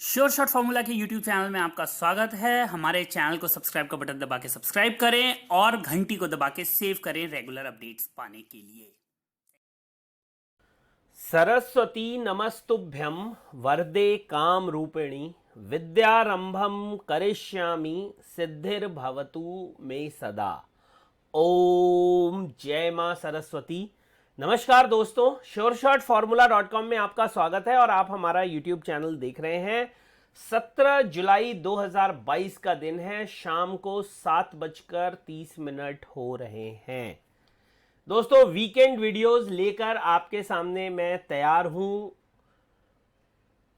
Sure shot formula के YouTube channel में आपका स्वागत है। हमारे चैनल को सब्सक्राइब का बटन दबा के सब्सक्राइब करें और घंटी को दबा के सेव करें रेगुलर अपडेट्स पाने के लिए। सरस्वती नमस्तुभ्यं वरदे काम रूपिणी विद्यारंभम करिष्यामि सिद्धिर्भवतु मे सदा। ओम जय मां सरस्वती। नमस्कार दोस्तों, श्योरशॉटफॉर्मूला.com में आपका स्वागत है और आप हमारा यूट्यूब चैनल देख रहे हैं। 17 जुलाई 2022 का दिन है, शाम को 7:30 हो रहे हैं। दोस्तों, वीकेंड वीडियोस लेकर आपके सामने मैं तैयार हूं।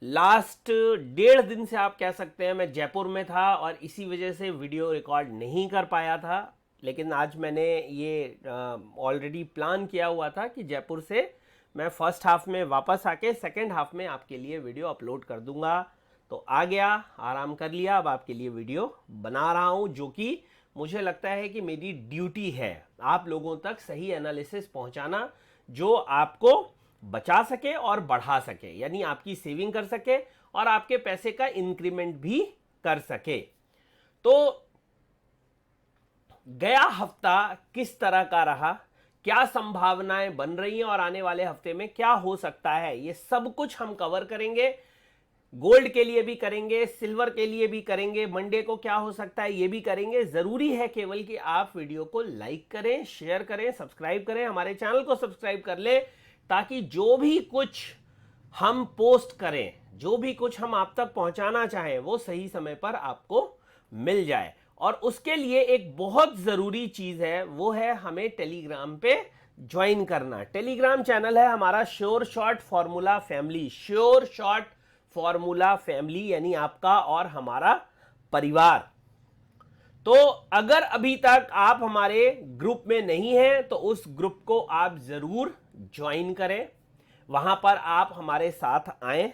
लास्ट 1.5 दिन से आप कह सकते हैं मैं जयपुर में था और इसी वजह से वीडियो रिकॉर्ड नहीं कर पाया था, लेकिन आज मैंने ये ऑलरेडी प्लान किया हुआ था कि जयपुर से मैं फर्स्ट हाफ में वापस आके सेकंड हाफ में आपके लिए वीडियो अपलोड कर दूंगा। तो आ गया, आराम कर लिया, अब आपके लिए वीडियो बना रहा हूं, जो कि मुझे लगता है कि मेरी ड्यूटी है आप लोगों तक सही एनालिसिस पहुंचाना, जो आपको बचा सके और बढ़ा सके, यानी आपकी सेविंग कर सके और आपके पैसे का इंक्रीमेंट भी कर सके। तो गया हफ्ता किस तरह का रहा, क्या संभावनाएं बन रही हैं और आने वाले हफ्ते में क्या हो सकता है, ये सब कुछ हम कवर करेंगे। गोल्ड के लिए भी करेंगे, सिल्वर के लिए भी करेंगे, मंडे को क्या हो सकता है ये भी करेंगे। जरूरी है केवल कि आप वीडियो को लाइक करें, शेयर करें, सब्सक्राइब करें, हमारे चैनल को सब्सक्राइब कर लें, ताकि जो भी कुछ हम पोस्ट करें, जो भी कुछ हम आप तक पहुंचाना चाहें, वो सही समय पर आपको मिल जाए। और उसके लिए एक बहुत जरूरी चीज है, वो है हमें टेलीग्राम पे ज्वाइन करना। टेलीग्राम चैनल है हमारा sure shot formula family. Sure shot formula family यानी आपका और हमारा परिवार। तो अगर अभी तक आप हमारे ग्रुप में नहीं हैं तो उस ग्रुप को आप जरूर ज्वाइन करें, वहां पर आप हमारे साथ आएं,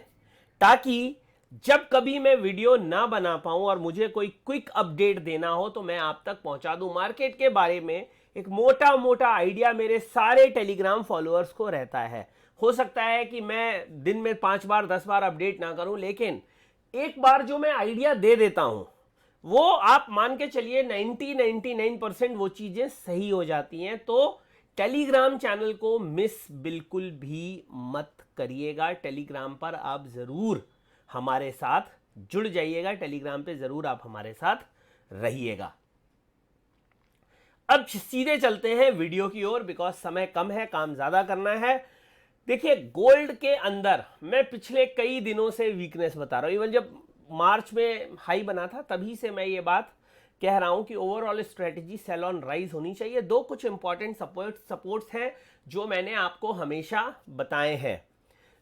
ताकि जब कभी मैं वीडियो ना बना पाऊं और मुझे कोई क्विक अपडेट देना हो तो मैं आप तक पहुंचा दूं। मार्केट के बारे में एक मोटा मोटा आइडिया मेरे सारे टेलीग्राम फॉलोअर्स को रहता है। हो सकता है कि मैं दिन में 5 बार 10 बार अपडेट ना करूं, लेकिन एक बार जो मैं आइडिया दे देता हूं वो आप मान के चलिए 99% वो चीजें सही हो जाती हैं। तो टेलीग्राम चैनल को मिस बिल्कुल भी मत करिएगा। टेलीग्राम पर आप जरूर हमारे साथ जुड़ जाइएगा, टेलीग्राम पे जरूर आप हमारे साथ रहिएगा। अब सीधे चलते हैं वीडियो की ओर, बिकॉज समय कम है, काम ज्यादा करना है। देखिए, गोल्ड के अंदर मैं पिछले कई दिनों से वीकनेस बता रहा हूं। इवन जब मार्च में हाई बना था तभी से मैं ये बात कह रहा हूं कि overall strategy sell on rise होनी चाहिए। दो कुछ इंपॉर्टेंट सपोर्ट्स हैं जो मैंने आपको हमेशा बताए हैं।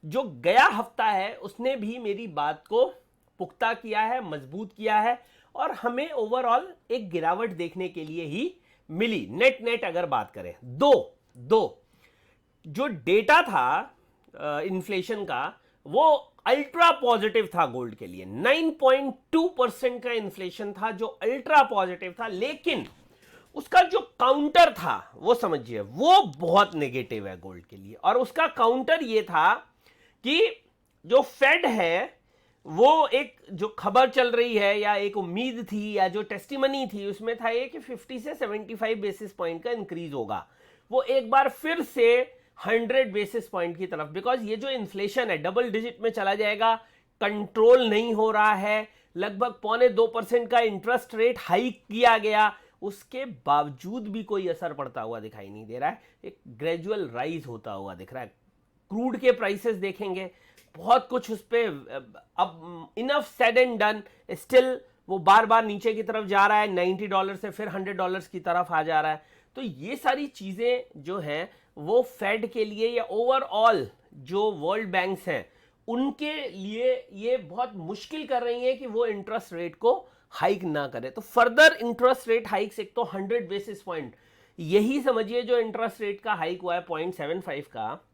जो गया हफ्ता है उसने भी मेरी बात को पुख्ता किया है, मजबूत किया है और हमें ओवरऑल एक गिरावट देखने के लिए ही मिली। नेट अगर बात करें, दो जो डेटा था इन्फ्लेशन का, वो अल्ट्रा पॉजिटिव था गोल्ड के लिए। 9.2% का इन्फ्लेशन था जो अल्ट्रा पॉजिटिव था, लेकिन उसका जो काउंटर था वो समझिए वो बहुत नेगेटिव है गोल्ड के लिए। और उसका काउंटर ये था कि जो फेड है वो एक जो खबर चल रही है या एक उम्मीद थी या जो टेस्टिमनी थी उसमें था ये कि 50 से 75 बेसिस पॉइंट का इंक्रीज होगा, वो एक बार फिर से 100 बेसिस पॉइंट की तरफ। बिकॉज ये जो इन्फ्लेशन है डबल डिजिट में चला जाएगा, कंट्रोल नहीं हो रहा है, लगभग 1.25% का इंटरेस्ट रेट हाइक किया गया, उसके बावजूद भी कोई असर पड़ता हुआ दिखाई नहीं दे रहा है। एक ग्रेजुअल राइज होता हुआ दिख रहा है। क्रूड के प्राइसेस देखेंगे, बहुत कुछ उस पे अब enough said and done, still वो बार बार नीचे की तरफ जा रहा है, $90 से फिर $100 की तरफ आ जा रहा है। तो ये सारी चीजें जो हैं वो फेड के लिए या ओवरऑल जो वर्ल्ड बैंक्स हैं उनके लिए ये बहुत मुश्किल कर रही है कि वो इंटरेस्ट रेट को हाइक ना करे। तो फर्दर इंटरेस्ट रेट हाइक्स, एक तो 100 बेसिस पॉइंट, यही समझिए जो इंटरेस्ट रेट का हाइक हुआ है 0.75 का,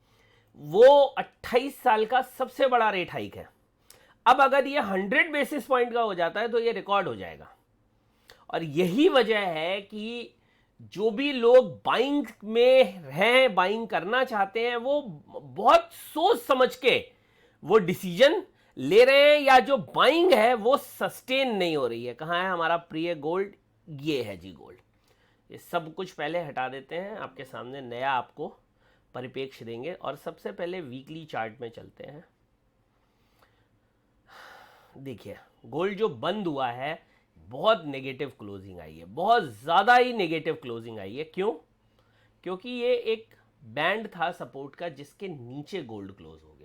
वो 28 साल का सबसे बड़ा रेट हाइक है। अब अगर ये 100 बेसिस पॉइंट का हो जाता है तो ये रिकॉर्ड हो जाएगा। और यही वजह है कि जो भी लोग बाइंग में हैं, बाइंग करना चाहते हैं, वो बहुत सोच समझ के वो डिसीजन ले रहे हैं या जो बाइंग है वो सस्टेन नहीं हो रही है। कहाँ है हमारा प्रिय गोल्ड? ये है जी गोल्ड। ये सब कुछ पहले हटा देते हैं, आपके सामने नया आपको परिप्रेक्ष्य देंगे। और सबसे पहले वीकली चार्ट में चलते हैं। देखिए गोल्ड जो बंद हुआ है बहुत नेगेटिव क्लोजिंग आई है, बहुत ज़्यादा ही नेगेटिव क्लोजिंग आई है। क्यों? क्योंकि ये एक बैंड था सपोर्ट का जिसके नीचे गोल्ड क्लोज हो गया।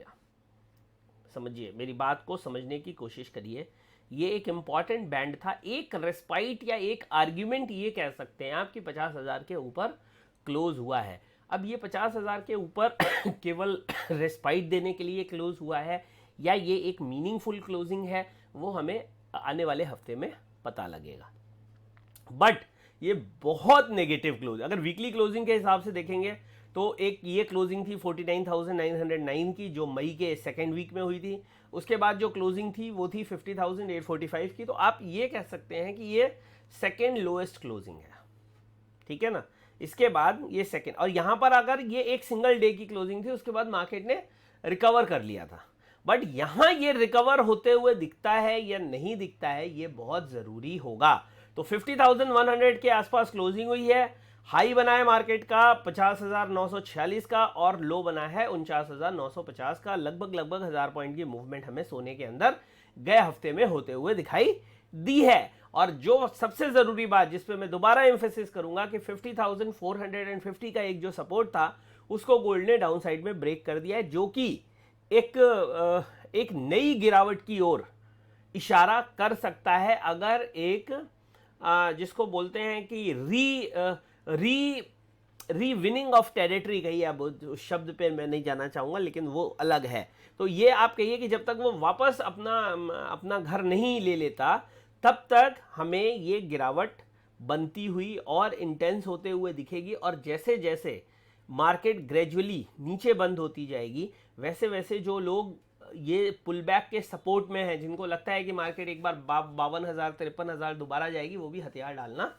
समझिए, मेरी बात को समझने की कोशिश करिए। ये एक इंपॉर्टेंट बैंड था, एक रेस्पाइट या एक आर्ग्यूमेंट ये कह सकते हैं आप कि 50,000 के ऊपर क्लोज हुआ है। अब ये 50,000 के ऊपर केवल रेस्पाइट देने के लिए क्लोज हुआ है या ये एक मीनिंगफुल क्लोजिंग है, वो हमें आने वाले हफ्ते में पता लगेगा। बट ये बहुत नेगेटिव क्लोज, अगर वीकली क्लोजिंग के हिसाब से देखेंगे तो एक ये क्लोजिंग थी 49,909 की जो मई के सेकेंड वीक में हुई थी। उसके बाद जो क्लोजिंग थी वो थी 50,845 की। तो आप ये कह सकते हैं कि ये सेकेंड लोएस्ट क्लोजिंग है, ठीक है ना। इसके बाद ये सेकेंड, और यहाँ पर अगर ये एक सिंगल डे की क्लोजिंग थी, उसके बाद मार्केट ने रिकवर कर लिया था। बट यहाँ ये रिकवर होते हुए दिखता है या नहीं दिखता है, ये बहुत ज़रूरी होगा। तो 50,100 के आसपास क्लोजिंग हुई है। हाई बना है मार्केट का 50,946 का और लो बना है 49,950 का। लगभग 1,000 पॉइंट की मूवमेंट हमें सोने के अंदर गए हफ्ते में होते हुए दिखाई दी है। और जो सबसे जरूरी बात जिस पे मैं दोबारा एम्फेसिस करूंगा कि 50,450 का एक जो सपोर्ट था उसको गोल्ड ने डाउन साइड में ब्रेक कर दिया है, जो कि एक नई गिरावट की ओर इशारा कर सकता है। अगर एक जिसको बोलते हैं कि री विनिंग ऑफ टेरिटरी कही, अब उस शब्द पे मैं नहीं जाना चाहूंगा लेकिन वो अलग है। तो ये आप कहिए कि जब तक वो वापस अपना घर नहीं ले लेता तब तक हमें ये गिरावट बनती हुई और इंटेंस होते हुए दिखेगी। और जैसे जैसे मार्केट ग्रेजुअली नीचे बंद होती जाएगी वैसे वैसे जो लोग ये पुल बैक के सपोर्ट में हैं, जिनको लगता है कि मार्केट एक बार 52,000 53,000 दोबारा जाएगी, वो भी हथियार डालना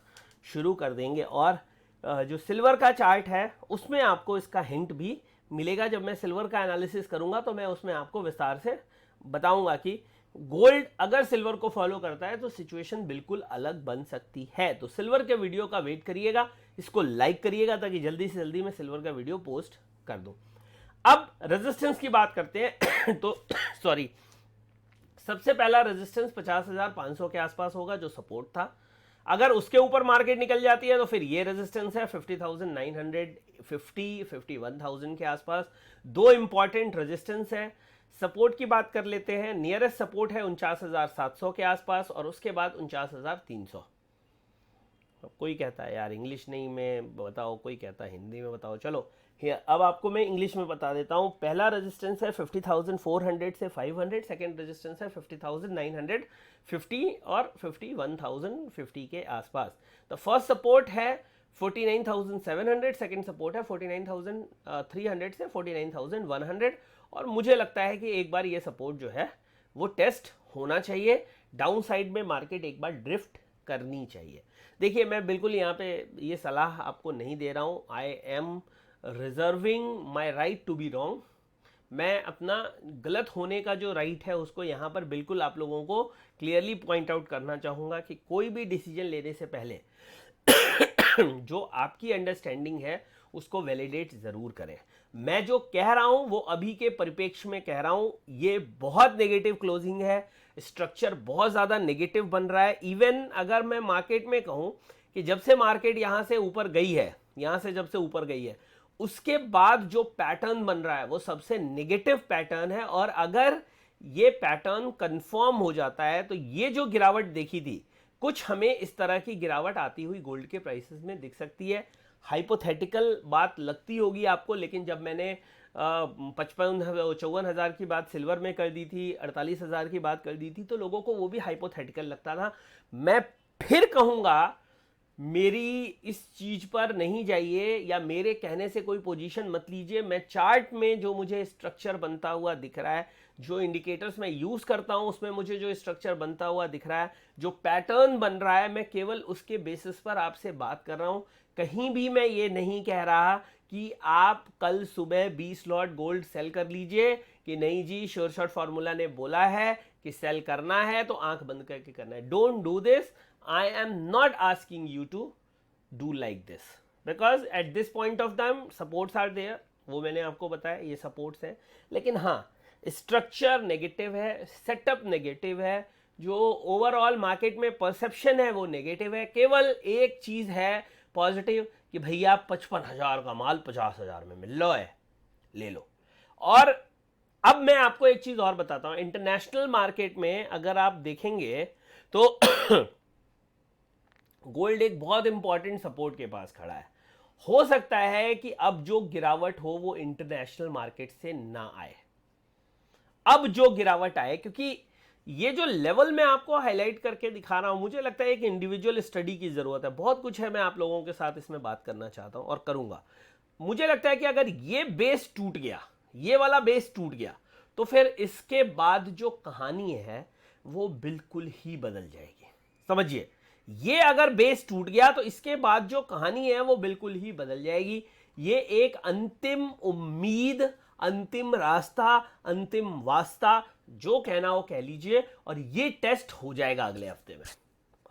शुरू कर देंगे। और जो सिल्वर का चार्ट है उसमें आपको इसका हिंट भी मिलेगा। जब मैं सिल्वर का एनालिसिस करूंगा तो मैं उसमें आपको विस्तार से बताऊंगा कि गोल्ड अगर सिल्वर को फॉलो करता है तो सिचुएशन बिल्कुल अलग बन सकती है। तो सिल्वर के वीडियो का वेट करिएगा, इसको लाइक करिएगा ताकि जल्दी से जल्दी मैं सिल्वर का वीडियो पोस्ट कर दूं। अब रेजिस्टेंस की बात करते हैं तो सॉरी, सबसे पहला रेजिस्टेंस 50,500 के आसपास होगा जो सपोर्ट था। अगर उसके ऊपर मार्केट निकल जाती है तो फिर ये रेजिस्टेंस है 50,950 51,000 के आसपास। दो इंपॉर्टेंट रेजिस्टेंस है। सपोर्ट की बात कर लेते हैं। नियरेस्ट सपोर्ट है 49,700 के आसपास और उसके बाद 49,300। कोई कहता है यार इंग्लिश नहीं में बताओ, कोई कहता है हिंदी में बताओ। चलो अब आपको मैं इंग्लिश में बता देता हूं। पहला रेजिस्टेंस है 50,400 से 500, सेकेंड रेजिस्टेंस है 50,950 और 51,050 के आसपास। तो फर्स्ट सपोर्ट है 49,700, सेकेंड सपोर्ट है 49,300 से 49,100। और मुझे लगता है कि एक बार ये सपोर्ट जो है वो टेस्ट होना चाहिए। डाउन साइड में मार्केट एक बार ड्रिफ्ट करनी चाहिए। देखिए मैं बिल्कुल यहाँ पे ये सलाह आपको नहीं दे रहा हूँ। I am reserving my right to be wrong. मैं अपना गलत होने का जो राइट है उसको यहाँ पर बिल्कुल आप लोगों को क्लियरली पॉइंट आउट करना चाहूँगा कि कोई भी डिसीजन लेने से पहले जो आपकी अंडरस्टैंडिंग है उसको वैलिडेट ज़रूर करें। मैं जो कह रहा हूँ वो अभी के परिप्रेक्ष्य में कह रहा हूँ। ये बहुत नेगेटिव क्लोजिंग है, स्ट्रक्चर बहुत ज़्यादा नेगेटिव बन रहा है। इवन अगर मैं मार्केट में कहूँ कि जब से मार्केट यहाँ से ऊपर गई है, यहाँ से जब से ऊपर गई है उसके बाद जो पैटर्न बन रहा है वो सबसे नेगेटिव पैटर्न है। और अगर ये पैटर्न कंफर्म हो जाता है तो ये जो गिरावट देखी थी, कुछ हमें इस तरह की गिरावट आती हुई गोल्ड के प्राइसेस में दिख सकती है। हाइपोथेटिकल बात लगती होगी आपको, लेकिन जब मैंने 54,000 की बात सिल्वर में कर दी थी, 48,000 की बात कर दी थी, तो लोगों को वो भी हाइपोथेटिकल लगता था। मैं फिर कहूँगा मेरी इस चीज पर नहीं जाइए या मेरे कहने से कोई पोजीशन मत लीजिए। मैं चार्ट में जो मुझे स्ट्रक्चर बनता हुआ दिख रहा है, जो इंडिकेटर्स मैं यूज करता हूं उसमें मुझे जो स्ट्रक्चर बनता हुआ दिख रहा है, जो पैटर्न बन रहा है, मैं केवल उसके बेसिस पर आपसे बात कर रहा हूं। कहीं भी मैं ये नहीं कह रहा कि आप कल सुबह 20 लॉट गोल्ड सेल कर लीजिए कि नहीं जी श्योर शॉट फॉर्मूला ने बोला है कि सेल करना है तो आंख बंद करके करना है. Don't do this. I am not asking you to do like this because at this point of time supports are there. वो मैंने आपको बताया ये सपोर्ट्स है, लेकिन हाँ स्ट्रक्चर नेगेटिव है, सेटअप नेगेटिव है, जो ओवरऑल मार्केट में परसेप्शन है वो नेगेटिव है. केवल एक चीज है पॉजिटिव कि भैया 55,000 का माल 50,000 में मिल रहा है, ले लो. और अब मैं आपको एक चीज और बताता हूं. इंटरनेशनल मार्केट में अगर आप देखेंगे तो गोल्ड एक बहुत इंपॉर्टेंट सपोर्ट के पास खड़ा है. हो सकता है कि अब जो गिरावट हो वो इंटरनेशनल मार्केट से ना आए. अब जो गिरावट आए, क्योंकि ये जो लेवल मैं आपको हाईलाइट करके दिखा रहा हूं, मुझे लगता है एक इंडिविजुअल स्टडी की जरूरत है. बहुत कुछ है मैं आप लोगों के साथ इसमें बात करना चाहता हूं और करूंगा. मुझे लगता है कि अगर ये बेस टूट गया, ये वाला बेस टूट गया, तो फिर इसके बाद जो कहानी है वो बिल्कुल ही बदल जाएगी. समझिए, ये अगर बेस टूट गया तो इसके बाद जो कहानी है वो बिल्कुल ही बदल जाएगी. ये एक अंतिम उम्मीद, अंतिम रास्ता, अंतिम वास्ता, जो कहना हो कह लीजिए, और ये टेस्ट हो जाएगा अगले हफ्ते में.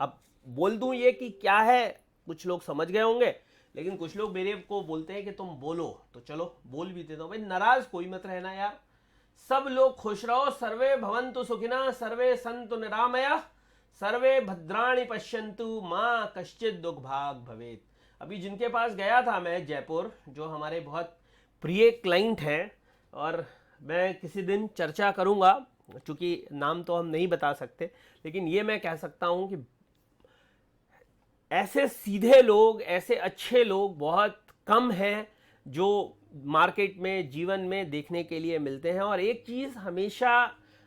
अब बोल दूं ये कि क्या है, कुछ लोग समझ गए होंगे, लेकिन कुछ लोग मेरे को बोलते हैं कि तुम बोलो, तो चलो बोल भी देता हूं. भाई नाराज कोई मत रहना यार, सब लोग खुश रहो. सर्वे भवन्तु सुखिनः, सर्वे सन्तु निरामया, सर्वे भद्राणि पश्यन्तु, मां कश्चित् दुर्भाग् भवेत्. अभी जिनके पास गया था मैं जयपुर, जो हमारे बहुत प्रिय क्लाइंट हैं, और मैं किसी दिन चर्चा करूंगा, क्योंकि नाम तो हम नहीं बता सकते, लेकिन ये मैं कह सकता हूं कि ऐसे सीधे लोग, ऐसे अच्छे लोग बहुत कम हैं जो मार्केट में, जीवन में देखने के लिए मिलते हैं. और एक चीज़ हमेशा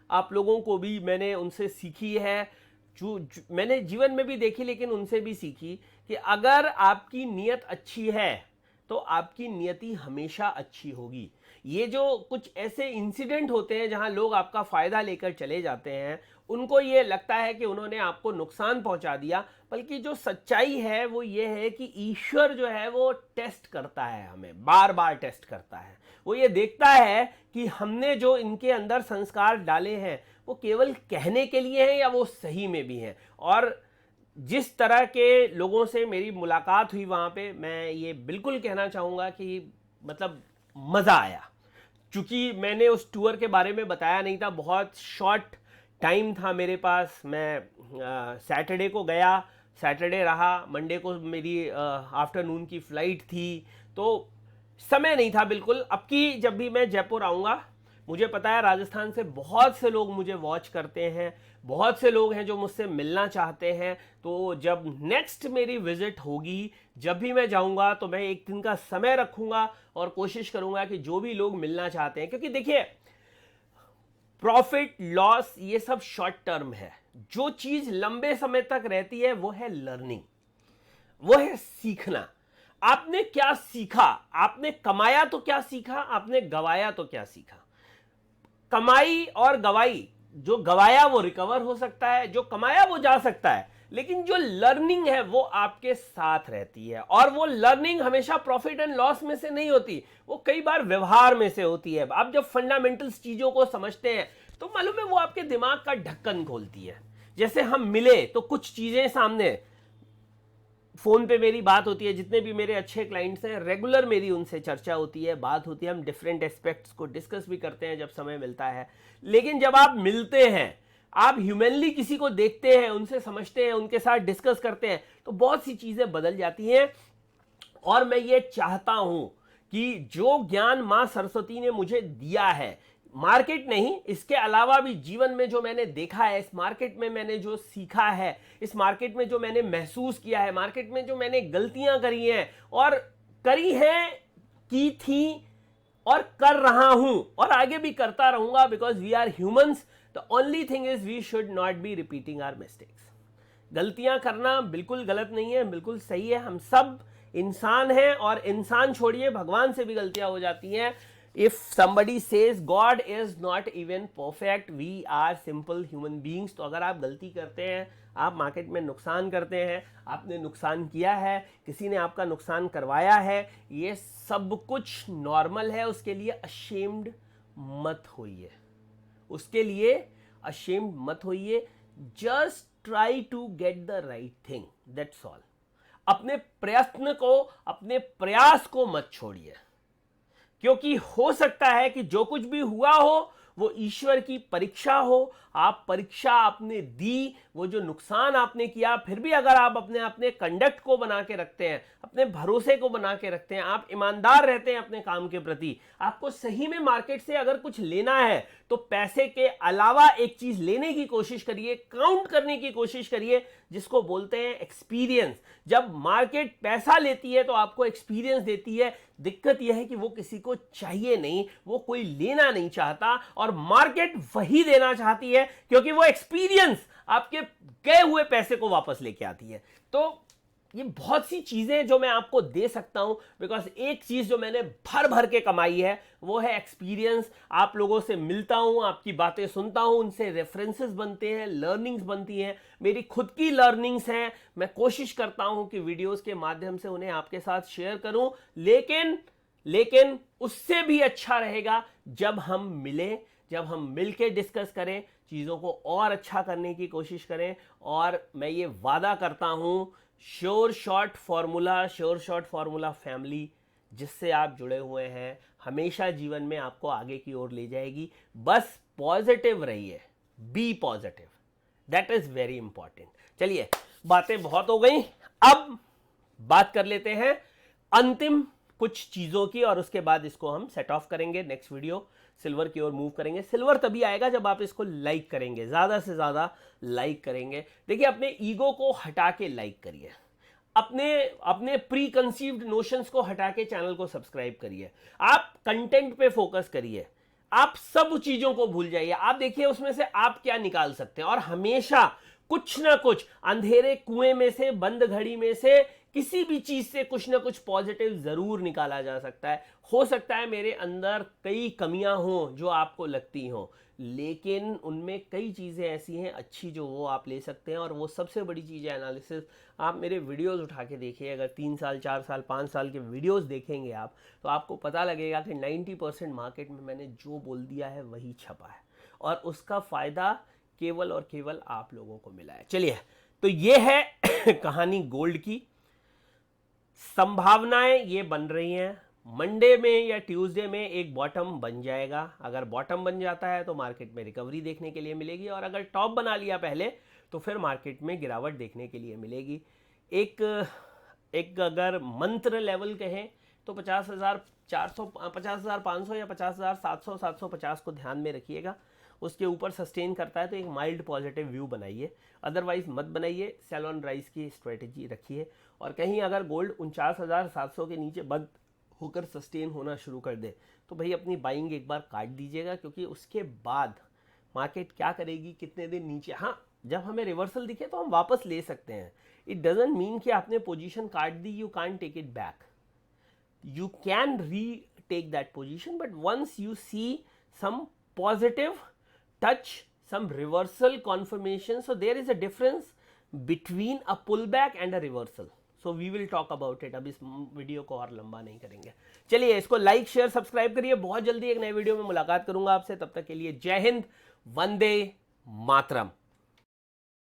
आप लोगों को भी मैंने उनसे सीखी है, जो मैंने जीवन में भी देखी लेकिन उनसे भी सीखी, कि अगर आपकी नीयत अच्छी है तो आपकी नियति हमेशा अच्छी होगी. ये जो कुछ ऐसे इंसिडेंट होते हैं जहां लोग आपका फायदा लेकर चले जाते हैं, उनको ये लगता है कि उन्होंने आपको नुकसान पहुंचा दिया, बल्कि जो सच्चाई है वो ये है कि ईश्वर जो है वो टेस्ट करता है, हमें बार बार टेस्ट करता है. वो ये देखता है कि हमने जो इनके अंदर संस्कार डाले हैं वो केवल कहने के लिए हैं या वो सही में भी हैं. और जिस तरह के लोगों से मेरी मुलाकात हुई वहाँ पे, मैं ये बिल्कुल कहना चाहूँगा कि मतलब मज़ा आया. चूँकि मैंने उस टूर के बारे में बताया नहीं था, बहुत शॉर्ट टाइम था मेरे पास. मैं सैटरडे को गया, सैटरडे रहा, मंडे को मेरी आफ्टरनून की फ़्लाइट थी, तो समय नहीं था बिल्कुल. अब की जब भी मैं जयपुर आऊँगा, मुझे पता है राजस्थान से बहुत से लोग मुझे वॉच करते हैं, बहुत से लोग हैं जो मुझसे मिलना चाहते हैं. तो जब नेक्स्ट मेरी विजिट होगी, जब भी मैं जाऊंगा, तो मैं एक दिन का समय रखूंगा और कोशिश करूंगा कि जो भी लोग मिलना चाहते हैं, क्योंकि देखिए प्रॉफिट लॉस ये सब शॉर्ट टर्म है. जो चीज लंबे समय तक रहती है वो है लर्निंग, वो है सीखना. आपने क्या सीखा, आपने कमाया तो क्या सीखा, आपने गवाया तो क्या सीखा. कमाई और गवाई, जो गवाया वो रिकवर हो सकता है, जो कमाया वो जा सकता है, लेकिन जो लर्निंग है वो आपके साथ रहती है. और वो लर्निंग हमेशा प्रॉफिट एंड लॉस में से नहीं होती, वो कई बार व्यवहार में से होती है. आप जब फंडामेंटल्स चीजों को समझते हैं तो मालूम है वो आपके दिमाग का ढक्कन खोलती है. जैसे हम मिले तो कुछ चीजें सामने, फोन पे मेरी बात होती है, जितने भी मेरे अच्छे क्लाइंट्स हैं रेगुलर मेरी उनसे चर्चा होती है, बात होती है, हम डिफरेंट एस्पेक्ट्स को डिस्कस भी करते हैं जब समय मिलता है. लेकिन जब आप मिलते हैं, आप ह्यूमनली किसी को देखते हैं, उनसे समझते हैं, उनके साथ डिस्कस करते हैं, तो बहुत सी चीजें बदल जाती हैं. और मैं ये चाहता हूं कि जो ज्ञान मां सरस्वती ने मुझे दिया है, मार्केट नहीं, इसके अलावा भी जीवन में जो मैंने देखा है, इस मार्केट में मैंने जो सीखा है, इस मार्केट में जो मैंने महसूस किया है, मार्केट में जो मैंने गलतियां करी हैं और करी हैं, की थी और कर रहा हूं और आगे भी करता रहूंगा, because we are humans. The only thing is we should not be repeating our mistakes. गलतियां करना बिल्कुल गलत नहीं है, बिल्कुल सही है. हम सब इंसान हैं, और इंसान छोड़िए, भगवान से भी गलतियां हो जाती हैं. If somebody says God is not even perfect, we are simple human beings. तो अगर आप गलती करते हैं, आप मार्केट में नुकसान करते हैं, आपने नुकसान किया है, किसी ने आपका नुकसान करवाया है, ये सब कुछ नॉर्मल है. उसके लिए अशेम्ड मत होइए, उसके लिए अशेम्ड मत होइए। Just try to get the right thing, that's all. अपने प्रयत्न को, अपने प्रयास को मत छोड़िए, क्योंकि हो सकता है कि जो कुछ भी हुआ हो वो ईश्वर की परीक्षा हो। आप परीक्षा आपने दी, वो जो नुकसान आपने किया, फिर भी अगर आप अपने कंडक्ट को बना के रखते हैं, अपने भरोसे को बना के रखते हैं, आप ईमानदार रहते हैं अपने काम के प्रति, आपको सही में मार्केट से अगर कुछ लेना है तो पैसे के अलावा एक चीज लेने की कोशिश करिए, काउंट करने की कोशिश करिए, जिसको बोलते हैं एक्सपीरियंस। जब मार्केट पैसा लेती है तो आपको एक्सपीरियंस देती है। दिक्कत यह है कि वो किसी को चाहिए नहीं, वो कोई लेना नहीं चाहता, और मार्केट वही देना चाहती है, क्योंकि वो एक्सपीरियंस आपके गए हुए पैसे को वापस लेके आती है। तो ये बहुत सी चीजें जो मैं आपको दे सकता हूं, बिकॉज एक चीज जो मैंने भर भर के कमाई है वो है एक्सपीरियंस। आप लोगों से मिलता हूं, आपकी बातें सुनता हूं, उनसे रेफरेंसेस बनते हैं, लर्निंग्स बनती हैं, मेरी खुद की लर्निंग्स हैं। मैं कोशिश करता हूं कि वीडियोस के माध्यम से उन्हें आपके साथ शेयर करूं, लेकिन उससे भी अच्छा रहेगा जब हम मिलें, जब हम मिलके डिस्कस करें, चीज़ों को और अच्छा करने की कोशिश करें। और मैं ये वादा करता हूं, श्योर शॉट फार्मूला फैमिली जिससे आप जुड़े हुए हैं हमेशा जीवन में आपको आगे की ओर ले जाएगी। बस पॉजिटिव रहिए, be positive, that is very important. चलिए, बातें बहुत हो गई, अब बात कर लेते हैं अंतिम कुछ चीजों की, और उसके बाद इसको हम सेट ऑफ करेंगे। नेक्स्ट वीडियो सिल्वर की ओर मूव करेंगे। सिल्वर तभी आएगा जब आप इसको लाइक करेंगे, ज्यादा से ज्यादा लाइक करेंगे। देखिए, अपने ईगो को हटा के लाइक करिए, अपने प्री कंसीव्ड नोशंस को हटा के चैनल को सब्सक्राइब करिए, आप कंटेंट पे फोकस करिए, आप सब चीजों को भूल जाइए। आप देखिए उसमें से आप क्या निकाल सकते हैं, और हमेशा कुछ ना कुछ अंधेरे कुएं में से, बंद घड़ी में से, किसी भी चीज से कुछ ना कुछ पॉजिटिव जरूर निकाला जा सकता है। हो सकता है मेरे अंदर कई कमियां हों जो आपको लगती हों, लेकिन उनमें कई चीज़ें ऐसी हैं अच्छी जो वो आप ले सकते हैं, और वो सबसे बड़ी चीज़ है एनालिसिस। आप मेरे वीडियोस उठा के देखिए, अगर 3 साल 4 साल 5 साल के वीडियोस देखेंगे आप, तो आपको पता लगेगा कि 90% मार्केट में मैंने जो बोल दिया है वही छपा है, और उसका फ़ायदा केवल और केवल आप लोगों को मिला है। चलिए, तो ये है कहानी गोल्ड की। संभावनाएं ये बन रही हैं, मंडे में या ट्यूसडे में एक बॉटम बन जाएगा। अगर बॉटम बन जाता है तो मार्केट में रिकवरी देखने के लिए मिलेगी, और अगर टॉप बना लिया पहले तो फिर मार्केट में गिरावट देखने के लिए मिलेगी। एक अगर मंत्र लेवल कहें तो 50,400, 50,500 या 50,700, 750 को ध्यान में रखिएगा। उसके ऊपर सस्टेन करता है तो एक माइल्ड पॉजिटिव व्यू बनाइए, अदरवाइज मत बनाइए। सेल ऑन राइज की स्ट्रेटेजी रखिए, और कहीं अगर गोल्ड 49,700 के नीचे बंद होकर सस्टेन होना शुरू कर दे तो भाई अपनी बाइंग एक बार काट दीजिएगा, क्योंकि उसके बाद मार्केट क्या करेगी, कितने दिन नीचे, हाँ जब हमें रिवर्सल दिखे तो हम वापस ले सकते हैं। इट डजंट मीन कि आपने पोजीशन काट दी, you can't take it back, you can retake that position, but once you see some positive touch, some reversal confirmation, so there is a difference between a pullback and a reversal. So we will talk about it. अब इस video को और लंबा नहीं करेंगे। चलिए, इसको like share subscribe करिए। बहुत जल्दी एक नए वीडियो में मुलाकात करूंगा आपसे, तब तक के लिए जय हिंद, वंदे मातरम।